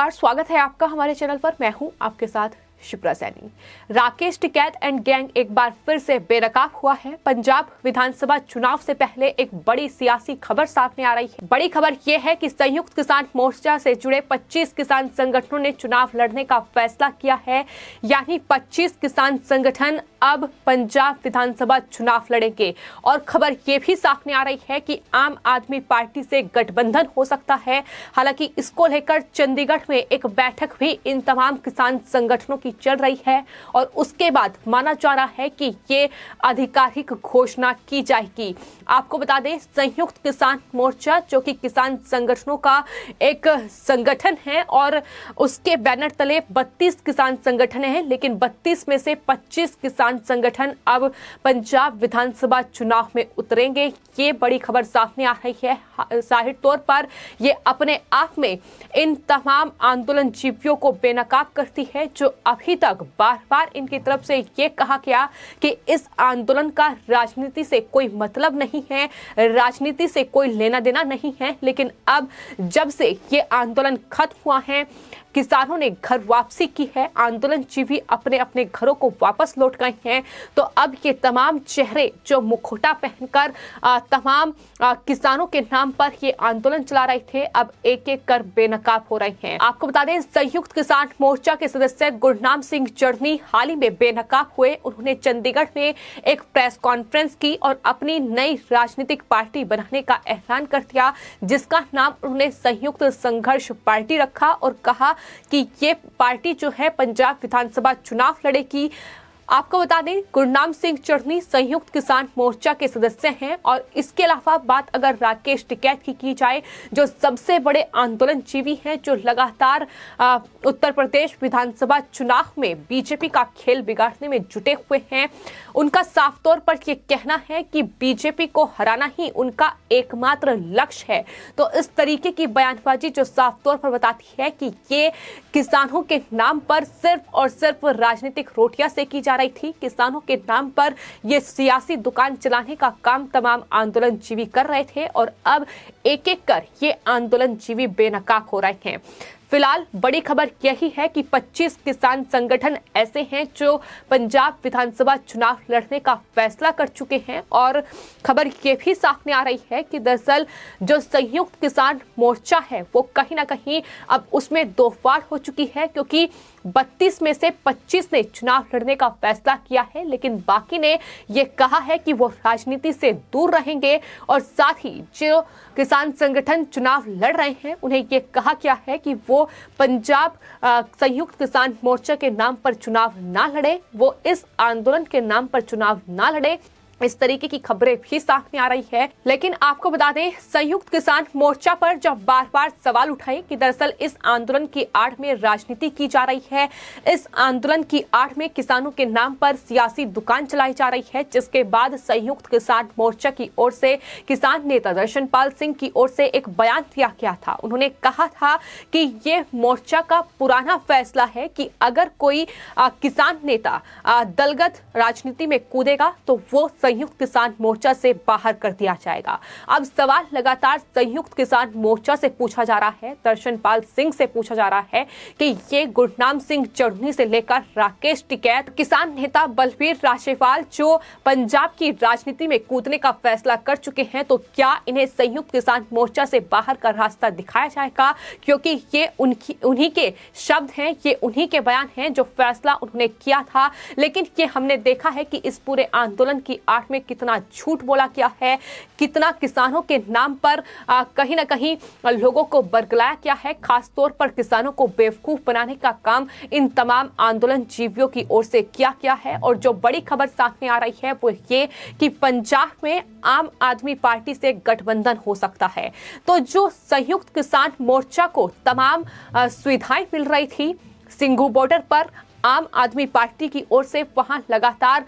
नमस्कार, स्वागत है आपका हमारे चैनल पर। मैं हूं आपके साथ शिप्रा सैनी। राकेश टिकैत एंड गैंग एक बार फिर से बेनकाब हुआ है। पंजाब विधानसभा चुनाव से पहले एक बड़ी सियासी खबर सामने आ रही है। बड़ी खबर यह है कि संयुक्त किसान मोर्चा से जुड़े 25 किसान संगठनों ने चुनाव लड़ने का फैसला किया है। यानी 25 किसान संगठन अब पंजाब विधानसभा चुनाव लड़ेंगे। और खबर ये भी सामने आ रही है कि आम आदमी पार्टी से गठबंधन हो सकता है। हालांकि इसको लेकर चंडीगढ़ में एक बैठक भी इन तमाम किसान संगठनों की चल रही है और उसके बाद माना जा रहा है कि ये आधिकारिक घोषणा की जाएगी। आपको बता दें, संयुक्त किसान मोर्चा जो कि किसान संगठनों का एक संगठन है और उसके बैनर तले 32 किसान संगठन हैं, लेकिन 32 में से 25 किसान संगठन अब पंजाब विधानसभा चुनाव में उतरेंगे। ये बड़ी खबर सामने आ रही है। जाहिर तौर पर ये अपने आप में इन तमाम आंदोलन जीवियों को बेनकाब करती है, जो अभी तक बार बार इनकी तरफ से ये कहा गया कि इस आंदोलन का राजनीति से कोई मतलब नहीं है, राजनीति से कोई लेना देना नहीं है। लेकिन अब जब से ये आंदोलन खत्म हुआ है, किसानों ने घर वापसी की है, आंदोलन जीवी अपने अपने घरों को वापस लौट गए हैं, तो अब ये तमाम चेहरे जो मुखौटा पहनकर तमाम किसानों के नाम पर ये आंदोलन चला रहे थे, अब एक एक कर बेनकाब हो रहे हैं। आपको बता दें, संयुक्त किसान मोर्चा के सदस्य गुरनाम सिंह चढ़नी हाल ही में बेनकाब हुए। उन्होंने चंडीगढ़ में एक प्रेस कॉन्फ्रेंस की और अपनी नई राजनीतिक पार्टी बनाने का ऐलान कर दिया, जिसका नाम उन्होंने संयुक्त संघर्ष पार्टी रखा और कहा कि ये पार्टी जो है पंजाब विधानसभा चुनाव लड़ेगी। आपको बता दें, गुरनाम सिंह चढ़नी संयुक्त किसान मोर्चा के सदस्य हैं। और इसके अलावा बात अगर राकेश टिकैत की जाए, जो सबसे बड़े आंदोलन जीवी हैं, जो लगातार उत्तर प्रदेश विधानसभा चुनाव में बीजेपी का खेल बिगाड़ने में जुटे हुए हैं, उनका साफ तौर पर यह कहना है कि बीजेपी को हराना ही उनका एकमात्र लक्ष्य है। तो इस तरीके की बयानबाजी जो साफ तौर पर बताती है कि ये किसानों के नाम पर सिर्फ और सिर्फ राजनीतिक रोटियां सेकी जा रही थी। किसानों के नाम पर ये सियासी दुकान चलाने का काम तमाम आंदोलन जीवी कर रहे थे और अब एक एक कर ये आंदोलन जीवी बेनकाब हो रहे हैं। फिलहाल बड़ी खबर यही है कि 25 किसान संगठन ऐसे हैं जो पंजाब विधानसभा चुनाव लड़ने का फैसला कर चुके हैं। और खबर ये भी सामने आ रही है कि दरअसल जो संयुक्त किसान मोर्चा है वो कहीं ना कहीं अब उसमें दो फाड़ हो चुकी है, क्योंकि 32 में से 25 ने चुनाव लड़ने का फैसला किया है, लेकिन बाकी ने ये कहा है कि वो राजनीति से दूर रहेंगे। और साथ ही जो किसान संगठन चुनाव लड़ रहे हैं, उन्हें ये कहा गया है कि वो पंजाब संयुक्त किसान मोर्चा के नाम पर चुनाव ना लड़े, वो इस आंदोलन के नाम पर चुनाव ना लड़े। इस तरीके की खबरें भी सामने आ रही है। लेकिन आपको बता दें, संयुक्त किसान मोर्चा पर जब बार बार सवाल उठाए कि दरअसल इस आंदोलन की आड़ में राजनीति की जा रही है, इस आंदोलन की आड़ में किसानों के नाम पर सियासी दुकान चलाई जा रही है, जिसके बाद संयुक्त किसान मोर्चा की ओर से किसान नेता दर्शनपाल सिंह की ओर से एक बयान दिया गया था। उन्होंने कहा था कि ये मोर्चा का पुराना फैसला है कि अगर कोई किसान नेता दलगत राजनीति में कूदेगा तो वो संयुक्त किसान मोर्चा से बाहर कर दिया जाएगा। अब सवाल लगातार संयुक्त किसान मोर्चा से पूछा जा रहा है, दर्शनपाल सिंह से पूछा जा रहा है कि ये गुरनाम सिंह चढ़नी से लेकर राकेश टिकैत, किसान नेता बलबीर राजेवाल जो पंजाब की राजनीति में कूदने का फैसला कर चुके हैं, तो क्या इन्हें संयुक्त किसान मोर्चा से बाहर का रास्ता दिखाया जाएगा? क्योंकि ये उन्हीं के शब्द हैं, ये उन्हीं के बयान हैं जो फैसला उन्होंने किया था। लेकिन ये हमने देखा है कि इस पूरे आंदोलन की आड़ में कितना झूठ बोला गया है, कितना किसानों के नाम पर कहीं ना कहीं लोगों को बरगलाया गया है। खास तौर पर किसानों को बेवकूफ बनाने का काम इन तमाम आंदोलन जीवियों की ओर से किया गया है। और जो बड़ी खबर सामने आ रही है वो ये कि पंजाब में आम आदमी पार्टी से गठबंधन हो सकता है। तो जो संयुक्त किसान मोर्चा को तमाम सुविधाएं मिल रही थी, सिंघू बॉर्डर पर आम आदमी पार्टी की ओर से वहां लगातार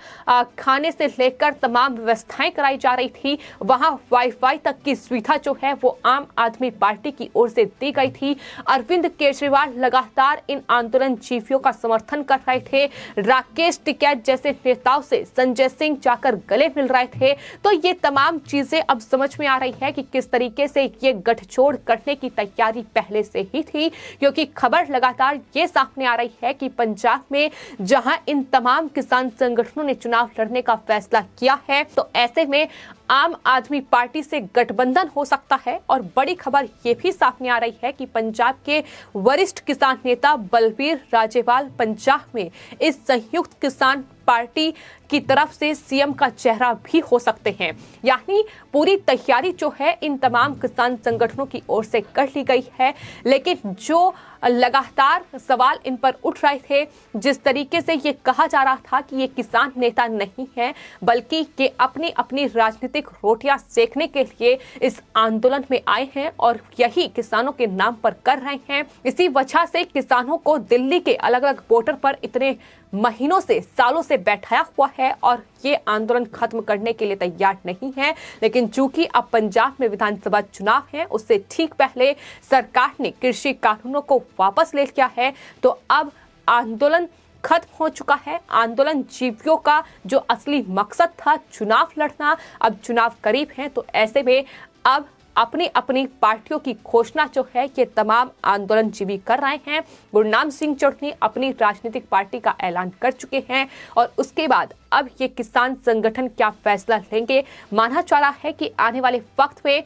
खाने से लेकर तमाम व्यवस्थाएं कराई जा रही थी। वहां वाईफाई तक की सुविधा जो है वो आम आदमी पार्टी की ओर से दी गई थी। अरविंद केजरीवाल लगातार इन आंदोलनजीवियों का समर्थन कर रहे थे। राकेश टिकैत जैसे नेताओं से संजय सिंह जाकर गले मिल रहे थे। तो ये तमाम चीजें अब समझ में आ रही है कि किस तरीके से ये गठजोड़ करने की तैयारी पहले से ही थी, क्योंकि खबर लगातार ये सामने आ रही है कि पंजाब में जहां इन तमाम किसान संगठनों ने चुनाव लड़ने का फैसला किया है, तो ऐसे में आम आदमी पार्टी से गठबंधन हो सकता है। और बड़ी खबर ये भी सामने आ रही है कि पंजाब के वरिष्ठ किसान नेता बलबीर राजेवाल पंजाब में इस संयुक्त किसान पार्टी की तरफ से सीएम का चेहरा भी हो सकते हैं। यानी पूरी तैयारी जो है इन तमाम किसान संगठनों की ओर से कर ली गई है। लेकिन जो लगातार सवाल इन पर उठ रहे थे, जिस तरीके से ये कहा जा रहा था कि ये किसान नेता नहीं है बल्कि ये अपनी अपनी राजनीतिक रोटियां सेकने के लिए इस आंदोलन में आए हैं और यही किसानों के नाम पर कर रहे हैं। इसी वजह से किसानों को दिल्ली के अलग अलग बॉर्डर पर इतने महीनों से सालों से बैठाया हुआ है और ये आंदोलन खत्म करने के लिए तैयार नहीं है। लेकिन चूंकि अब पंजाब में विधानसभा चुनाव है, उससे ठीक पहले सरकार ने कृषि कानूनों को वापस ले लिया है, तो अब आंदोलन खत्म हो चुका है। आंदोलन जीवियों का जो असली मकसद था चुनाव लड़ना, अब चुनाव करीब है, तो ऐसे में अब अपनी अपनी पार्टियों की घोषणा जो है ये तमाम आंदोलनजीवी कर रहे हैं। गुरनाम सिंह चौधरी अपनी राजनीतिक पार्टी का ऐलान कर चुके हैं और उसके बाद अब ये किसान संगठन क्या फैसला लेंगे। माना जा रहा है कि आने वाले वक्त में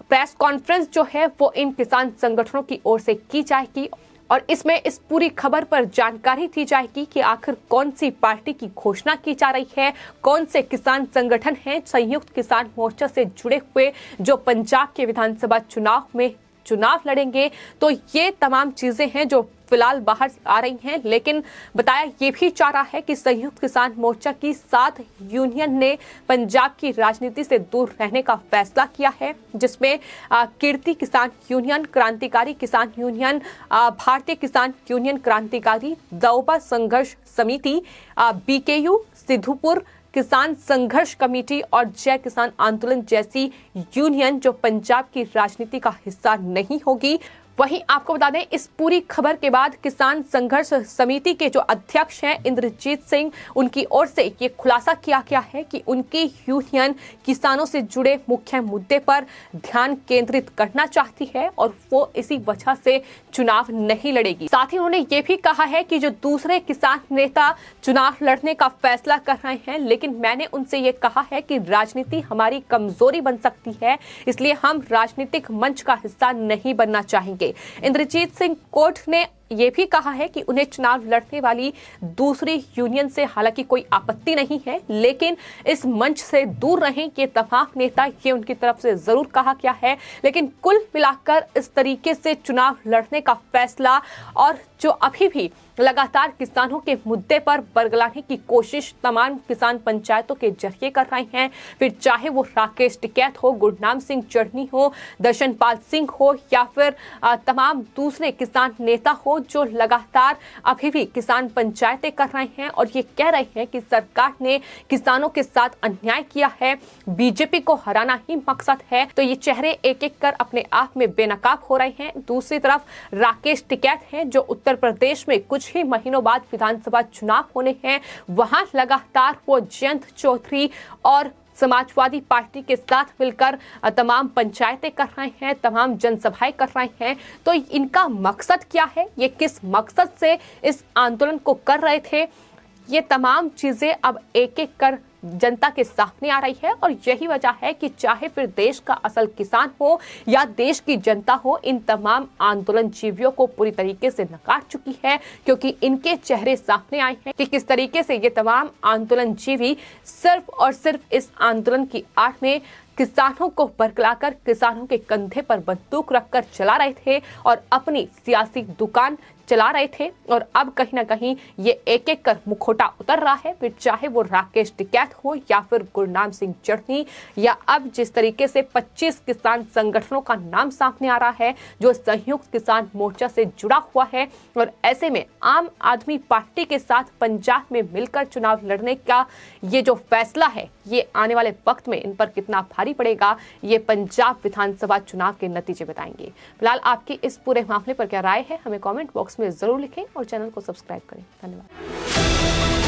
प्रेस कॉन्फ्रेंस जो है वो इन किसान संगठनों की ओर से की जाएगी और इसमें इस पूरी खबर पर जानकारी दी जाएगी कि आखिर कौन सी पार्टी की घोषणा की जा रही है, कौन से किसान संगठन हैं संयुक्त किसान मोर्चा से जुड़े हुए जो पंजाब के विधानसभा चुनाव में चुनाव लड़ेंगे। तो ये तमाम चीजें हैं जो फिलहाल बाहर आ रही हैं। लेकिन बताया ये भी जा रहा है कि संयुक्त किसान मोर्चा की 7 यूनियन ने पंजाब की राजनीति से दूर रहने का फैसला किया है, जिसमें कीर्ति किसान यूनियन, क्रांतिकारी किसान यूनियन, भारतीय किसान यूनियन क्रांतिकारी, दौबा संघर्ष समिति, बीकेयू, सिद्धूपुर किसान संघर्ष कमेटी और जय किसान आंदोलन जैसी यूनियन जो पंजाब की राजनीति का हिस्सा नहीं होगी। वहीं आपको बता दें, इस पूरी खबर के बाद किसान संघर्ष समिति के जो अध्यक्ष हैं इंद्रजीत सिंह, उनकी ओर से ये खुलासा किया गया है कि उनकी यूनियन किसानों से जुड़े मुख्य मुद्दे पर ध्यान केंद्रित करना चाहती है और वो इसी वजह से चुनाव नहीं लड़ेगी। साथ ही उन्होंने ये भी कहा है कि जो दूसरे किसान नेता चुनाव लड़ने का फैसला कर रहे हैं, लेकिन मैंने उनसे ये कहा है कि राजनीति हमारी कमजोरी बन सकती है, इसलिए हम राजनीतिक मंच का हिस्सा नहीं बनना चाहेंगे। इंद्रजीत सिंह कोर्ट ने ये भी कहा है कि उन्हें चुनाव लड़ने वाली दूसरी यूनियन से हालांकि कोई आपत्ति नहीं है, लेकिन इस मंच से दूर रहें, ये तमाम नेता ये उनकी तरफ से जरूर कहा गया है। लेकिन कुल मिलाकर इस तरीके से चुनाव लड़ने का फैसला और जो अभी भी लगातार किसानों के मुद्दे पर बरगलाने की कोशिश तमाम किसान पंचायतों के जरिए कर रहे हैं, फिर चाहे वो राकेश टिकैत हो, गुरनाम सिंह चढ़नी हो, दर्शनपाल सिंह हो या फिर तमाम दूसरे किसान नेता हो, जो लगातार अभी भी किसान पंचायतें कर रहे हैं और ये कह रहे हैं कि सरकार ने किसानों के साथ अन्याय किया है, बीजेपी को हराना ही मकसद है। तो ये चेहरे एक एक कर अपने आप में बेनकाब हो रहे हैं। दूसरी तरफ राकेश टिकैत हैं जो उत्तर प्रदेश में कुछ ही महीनों बाद विधानसभा चुनाव होने हैं, वहां लगातार वो जयंत चौधरी और समाजवादी पार्टी के साथ मिलकर तमाम पंचायतें कर रहे हैं, तमाम जनसभाएं कर रहे हैं। तो इनका मकसद क्या है, ये किस मकसद से इस आंदोलन को कर रहे थे, ये तमाम चीजें अब एक एक कर जनता के सामने आ रही है। और यही वजह है कि चाहे फिर देश का असल किसान हो या देश की जनता हो, इन तमाम आंदोलनजीवियों को पूरी तरीके से नकार चुकी है, क्योंकि इनके चेहरे सामने आए हैं कि किस तरीके से ये तमाम आंदोलनजीवी सिर्फ और सिर्फ इस आंदोलन की आड़ में किसानों को बरगलाकर किसानों के कंधे पर बंदूक रखकर चला रहे थे और अपनी सियासी दुकान चला रहे थे और अब कहीं ना कहीं ये एक एक कर मुखौटा उतर रहा है, फिर चाहे वो राकेश टिकैत हो या फिर गुरनाम सिंह चढ़नी, या अब जिस तरीके से 25 किसान संगठनों का नाम सामने आ रहा है जो संयुक्त किसान मोर्चा से जुड़ा हुआ है। और ऐसे में आम आदमी पार्टी के साथ पंजाब में मिलकर चुनाव लड़ने का ये जो फैसला है, ये आने वाले वक्त में इन पर कितना भारी पड़ेगा, ये पंजाब विधानसभा चुनाव के नतीजे बताएंगे। फिलहाल आपकी इस पूरे मामले पर क्या राय है, हमें कमेंट बॉक्स में जरूर लिखें और चैनल को सब्सक्राइब करें। धन्यवाद।